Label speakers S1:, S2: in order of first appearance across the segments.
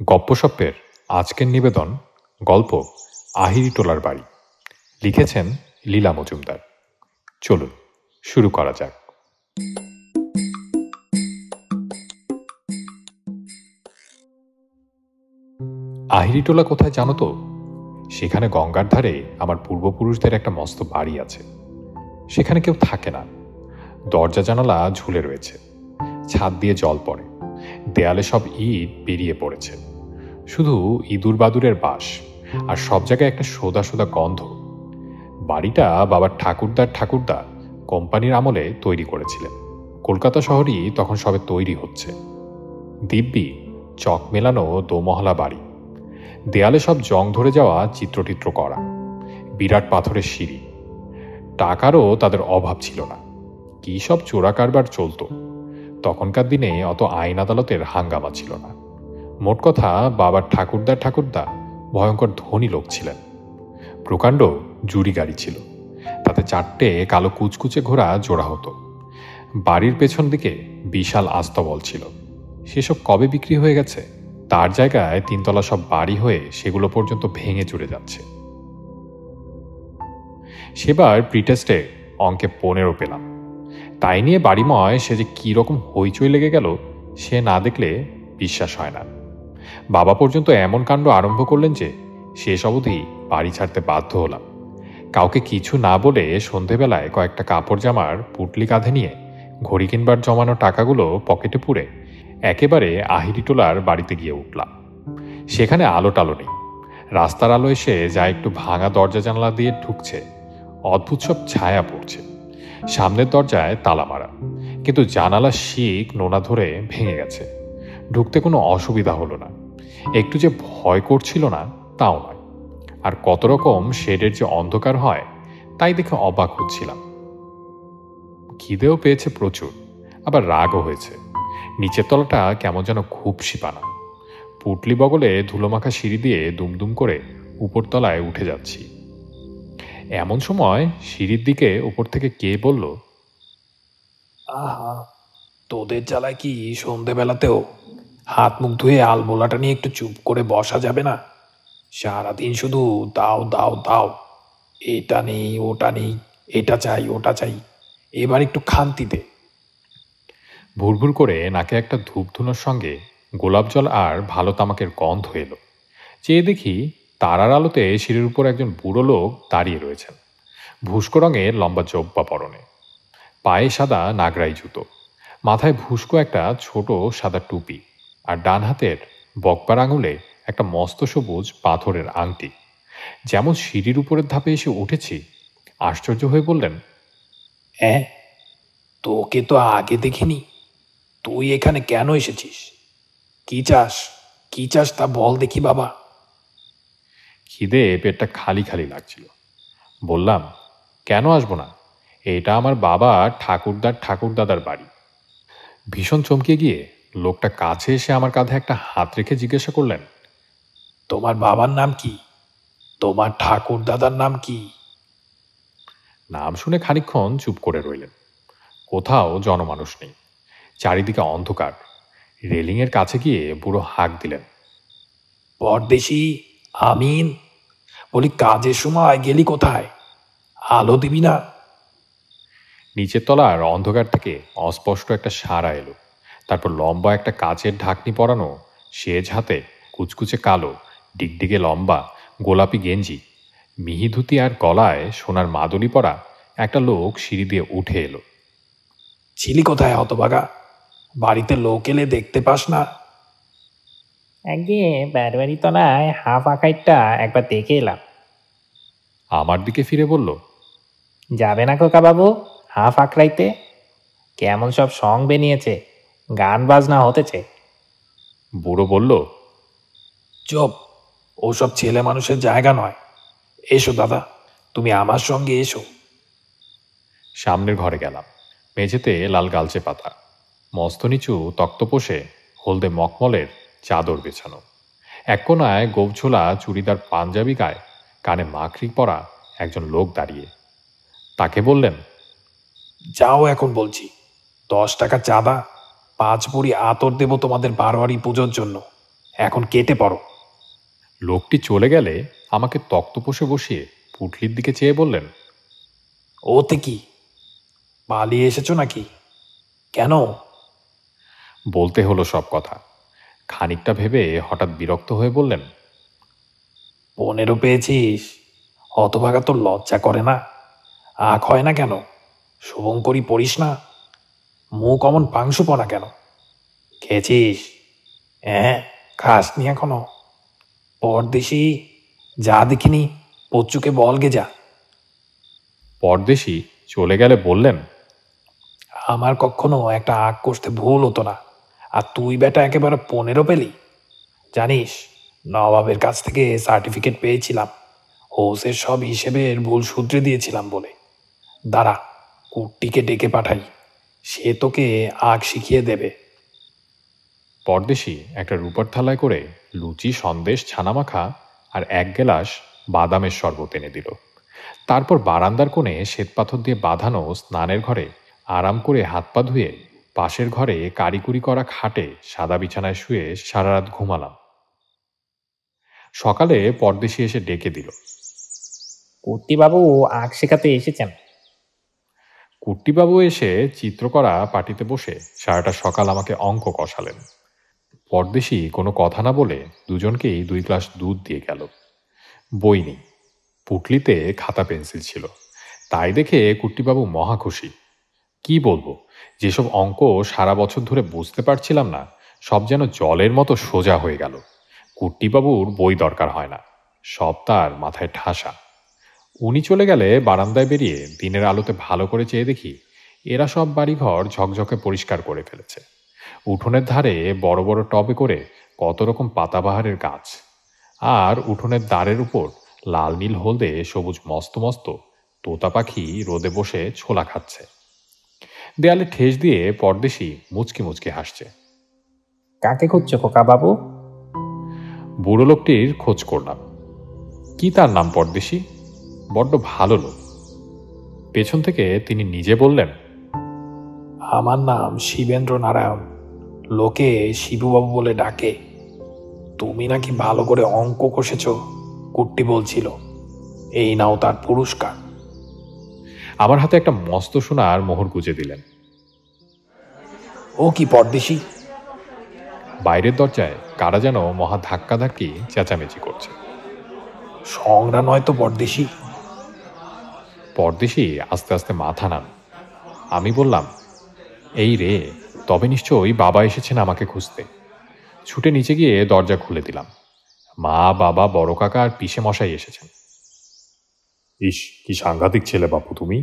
S1: গপ্পসপ্পের আজকের নিবেদন গল্প আহিরিটোলার বাড়ি। লিখেছেন লীলা মজুমদার। চলুন শুরু করা যাক। আহিরিটোলা কোথায় জানো তো? সেখানে গঙ্গার ধারে আমার পূর্বপুরুষদের একটা মস্ত বাড়ি আছে। সেখানে কেউ থাকে না। দরজা জানালা ঝুলে রয়েছে, ছাদ দিয়ে জল পড়ে, দেয়ালে সব ইট বেরিয়ে পড়েছে, শুধু ইঁদুর বাদুরের বাস, আর সব জায়গায় একটা সোদা সোদা গন্ধ। বাড়িটা বাবার ঠাকুরদা কোম্পানির আমলে তৈরি করেছিলেন। কলকাতা শহরই তখন সবে তৈরি হচ্ছে। দিব্যি চক মেলানো দোমহলা বাড়ি, দেয়ালে সব জং ধরে যাওয়া চিত্রটিত্র করা, বিরাট পাথরের সিঁড়ি। টাকারও তাদের অভাব ছিল না। কি সব চোরা কারবার চলত। তখনকার দিনে অত আইন আদালতের হাঙ্গামা ছিল না। মোট কথা, বাবার ঠাকুরদা ভয়ঙ্কর ধনী লোক ছিলেন। প্রকাণ্ড জুড়ি গাড়ি ছিল, তাতে 4টে কালো কুচকুচে ঘোড়া জোড়া হতো। বাড়ির পেছন দিকে বিশাল আস্তবল ছিল। সেসব কবে বিক্রি হয়ে গেছে। তার জায়গায় 3তলা সব বাড়ি হয়ে সেগুলো পর্যন্ত ভেঙে চুরে যাচ্ছে। সেবার প্রিটেস্টে অঙ্কে 15 পেলাম। তাই নিয়ে বাড়িময় সে যে কীরকম হইচই লেগে গেল, সে না দেখলে বিশ্বাস হয় না। বাবা পর্যন্ত এমন কাণ্ড আরম্ভ করলেন যে শেষ অবধি বাড়ি ছাড়তে বাধ্য হলাম। কাউকে কিছু না বলে সন্ধেবেলায় কয়েকটা কাপড় জামার পুটলি কাঁধে নিয়ে ঘড়ি কিনবার জমানো টাকাগুলো পকেটে পুরে একেবারে আহিরিটোলার বাড়িতে গিয়ে উঠলাম। সেখানে আলো টালো নেই। রাস্তার আলো এসে যা একটু ভাঙা দরজা জানলা দিয়ে ঢুকছে, অদ্ভুত সব ছায়া পড়ছে। সামনের দরজায় তালা মারা, কিন্তু জানালা শিক নোনা ধরে ভেঙে গেছে। ঢুকতে কোনো অসুবিধা হলো না। একটু যে ভয় করছিল না তাও নয়। আর কত রকম শেডের যে অন্ধকার হয় তাই দেখে অবাক হচ্ছিলাম। খিদেও পেয়েছে প্রচুর, আবার রাগও হয়েছে। নিচের তলাটা কেমন যেন ঘুপসিপানা। পুটলি বগলে ধুলোমাখা সিঁড়ি দিয়ে দুমদুম করে উপরতলায় উঠে যাচ্ছি। এমন সময় সিঁড়ির দিকে উপর থেকে কে বলল,
S2: আহা, তোদের জ্বালায় কি সন্ধেবেলাতেও হাত মুখ ধুয়ে আলবোলাটা নিয়ে একটু চুপ করে বসা যাবে না? সারাদিন শুধু দাও দাও দাও, এটা নেই ওটা নেই, এটা চাই ওটা চাই, এবার একটু খান্তি দে।
S1: ভুরভুর করে নাকে একটা ধূপধুনোর সঙ্গে গোলাপ জল আর ভালো তামাকের গন্ধ এলো। চেয়ে দেখি তারার আলোতে সিঁড়ির উপর একজন বুড়ো লোক দাঁড়িয়ে রয়েছেন। ভুস্কো রঙের লম্বা জব্বা পরনে, পায়ে সাদা নাগরাই জুতো, মাথায় ভুস্কো একটা ছোট সাদা টুপি, আর ডান হাতের বকবার আঙুলে একটা মস্ত সবুজ পাথরের আংটি। যেমন সিঁড়ির উপরের ধাপে এসে উঠেছি, আশ্চর্য হয়ে বললেন,
S2: হ্যাঁ, তোকে তো আগে দেখিনি। তুই এখানে কেন এসেছিস? কি চাস? কি চাস তা বল দেখি বাবা।
S1: খিদে পেটটা খালি খালি লাগছিল। বললাম, কেন আসবো না? এটা আমার বাবা ঠাকুরদাদার বাড়ি। ভীষণ চমকে গিয়ে লোকটা কাছে এসে আমার কাঁধে একটা হাত রেখে জিজ্ঞাসা করলেন,
S2: তোমার বাবার নাম কি? তোমার ঠাকুর দাদার নাম কি?
S1: নাম শুনে খানিকক্ষণ চুপ করে রইলেন। কোথাও জনমানুষ নেই, চারিদিকে অন্ধকার। রেলিংয়ের কাছে গিয়ে বুড়ো হাঁক দিলেন,
S2: পরদেশি আমিন, বলি কাজের সময় গেলি কোথায়? আলো দিবি না?
S1: নিচের তলার অন্ধকার থেকে অস্পষ্ট একটা সাড়া এলো। তারপর লম্বা একটা কাচের ঢাকনি পরানো সেজ হাতে, কুচকুচে কালো, ডিগডিগে লম্বা গোলাপি গেঞ্জি, মিহি ধুতি আর গলায় সোনার মাদুলি পরা একটা লোক সিঁড়ি দিয়ে উঠে এলো।
S2: ছিলি কোথায় হতবাগা? বাড়িতে লোক এলে দেখতে পাস না?
S3: একদিন বারবারি তলায় হাফ আকাইটটা একবার দেখে এলাম।
S1: আমার দিকে ফিরে বলল,
S3: যাবে না খোকা বাবু হাফ আঁকড়াইতে? কেমন সব সং বেনিয়েছে, গান বাজনা হতেছে।
S1: বুড়ো বলল,
S2: চুপ, ওসব ছেলে মানুষের জায়গা নয়। এসো দাদা, তুমি আমার সঙ্গে এসো।
S1: সামনের ঘরে গেলাম। মেঝেতে লাল গালচে পাতা, মস্ত নিচু তক্তপোষে হলদে মখমলের চাদর বেছানো। এক কোনায় গোবঝোলা চুড়িদার পাঞ্জাবি গায়ে, কানে মাখরি পরা একজন লোক দাঁড়িয়ে। তাকে বললেন,
S2: যাও এখন বলছি। 10 টাকা চাঁদা, 5 ভরি আতর দেব তোমাদের বারোয়ারি পুজোর জন্য। এখন কেটে পড়ো।
S1: লোকটি চলে গেলে আমাকে তক্তপোষে বসিয়ে পুটলির দিকে চেয়ে বললেন,
S2: ওতে কি, পালিয়ে এসেছো নাকি? কেন?
S1: বলতে হলো সব কথা। খানিকটা ভেবে হঠাৎ বিরক্ত হয়ে বললেন,
S2: 15 পেয়েছিস? হতভাগা তোর লজ্জা করে না? আখ হয় না কেন? শুভঙ্করী পড়িস না? মুখ অমন পাংশুপনা কেন? খেয়েছিস? হ্যাঁ, খাসনি এখনো? পরদেশি, যা দেখিনি পচ্চুকে বলগে যা।
S1: পরদেশি চলে গেলে বললেন,
S2: আমার কখনো একটা আখ কষতে ভুল হতো না, আর তুই বেটা একেবারে 15 পেলি। জানিস, নবাবের কাছ থেকে সার্টিফিকেট পেয়েছিলাম, হোসের সব হিসেবের ভুল শুধরে দিয়েছিলাম বলে। দাঁড়া, কুট্টিকে ডেকে পাঠাই, সে তোকে আখ শিখিয়ে দেবে।
S1: পরদেশি একটা রূপার থালায় করে লুচি, সন্দেশ, ছানামাখা আর 1 গ্লাস বাদামের শরবত এনে দিল। তারপর বারান্দার কোণে শ্বেতপাথর দিয়ে বাঁধানো স্নানের ঘরে আরাম করে হাত পা ধুয়ে পাশের ঘরে কারিকুরি করা খাটে সাদা বিছানায় শুয়ে সারা রাত ঘুমালাম। সকালে পরদেশি এসে ডেকে দিল।
S3: কুট্টিবাবু আখ শেখাতে এসেছেন।
S1: কুট্টিবাবু এসে চিত্রকরা পাটিতে বসে সারাটা সকাল আমাকে অঙ্ক কষালেন। পরদেশি কোনো কথা না বলে দুজনকেই 2 গ্লাস দুধ দিয়ে গেল। বই নেই, পুটলিতে খাতা পেন্সিল ছিল। তাই দেখে কুট্টিবাবু মহা খুশি। কি বলবো, যেসব অঙ্ক সারা বছর ধরে বুঝতে পারছিলাম না, সব যেন জলের মতো সোজা হয়ে গেল। কুট্টিবাবুর বই দরকার হয় না, সব তার মাথায় ঠাসা। উনি চলে গেলে বারান্দায় বেরিয়ে দিনের আলোতে ভালো করে চেয়ে দেখি এরা সব বাড়িঘর ঝকঝকে পরিষ্কার করে ফেলেছে। উঠোনের ধারে বড় বড় টবে করে কত রকম পাতাবাহারের গাছ, আর উঠোনের দ্বারের উপর লাল নীল হলদে সবুজ মস্ত মস্ত তোতা পাখি রোদে বসে ছোলা খাচ্ছে। দেয়ালে ঠেস দিয়ে পরদেশি মুচকি মুচকি হাসছে।
S3: কাকে খুঁজছো খোকা বাবু?
S1: বুড়ো লোকটির খোঁজ করলাম। কি তার নাম? পরদেশি। বড্ড ভালো লোক। পেছন থেকে তিনি নিজে বললেন,
S2: আমার নাম শিবেন্দ্র নারায়ণ, লোকে শিবুবাবু বলে ডাকে। তুমি নাকি ভালো করে অঙ্ক কষেছ, কুট্টি বলছিল। এই নাও তার পুরস্কার।
S1: আমার হাতে একটা মস্ত সোনার মোহর গুজে দিলেন।
S2: ও কি পরদেশি?
S1: বাইরের দরজায় কারা যেন মহা ধাক্কাধাক্কি চেঁচামেচি করছে।
S2: সংরা নয় তো পরদেশি?
S1: পরদেশি আস্তে আস্তে মাথা নাম। আমি বললাম, এই রে, তবে নিশ্চয়ই বাবা এসেছেন আমাকে খুঁজতে। ছুটে নিচে গিয়ে দরজা খুলে দিলাম। মা, বাবা, বড় কাকা আর পিসে মশাই এসেছেন। ইস, কি সাংঘাতিক ছেলে বাপু তুমি!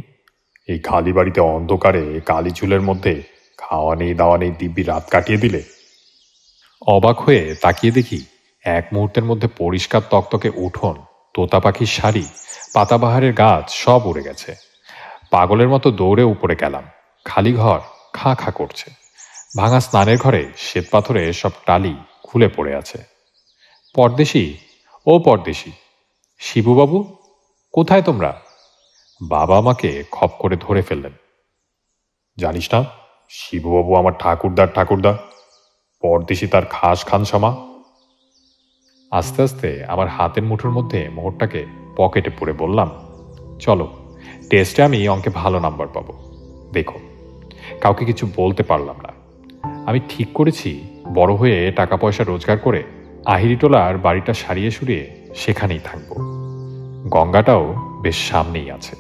S1: এই খালি বাড়িতে অন্ধকারে কালি চুলের মধ্যে খাওয়া নেই দাওয়া নেই দিব্যি রাত কাটিয়ে দিলে। অবাক হয়ে তাকিয়ে দেখি এক মুহূর্তের মধ্যে পরিষ্কার তকতকে উঠোন, তোতা পাখির শাড়ি, পাতাবাহারের গাছ সব উড়ে গেছে। পাগলের মতো দৌড়ে উপরে গেলাম। খালি ঘর খা খা করছে। ভাঙা স্নানের ঘরে শ্বেতপাথরে সব টালি খুলে পড়ে আছে। পরদেশি, ও পরদেশি, শিবুবাবু, কোথায় তোমরা? বাবা আমাকে খপ করে ধরে ফেললেন। জানিস না, শিবুবাবু আমার ঠাকুরদা, পরদেশি তার খাস খানসামা। আস্তে আস্তে আমার হাতের মুঠোর মধ্যে মোহরটাকে পকেটে পুরে বললাম, চলো, টেস্টে আমি অঙ্কে ভালো নাম্বার পাবো। দেখো, কাউকে কিছু বলতে পারলাম না। আমি ঠিক করেছি বড় হয়ে টাকা পয়সা রোজগার করে আহিরিটোলার বাড়িটা সারিয়ে সুরিয়ে সেখানেই থাকবো। গঙ্গাটাও বেশ সামনেই আছে।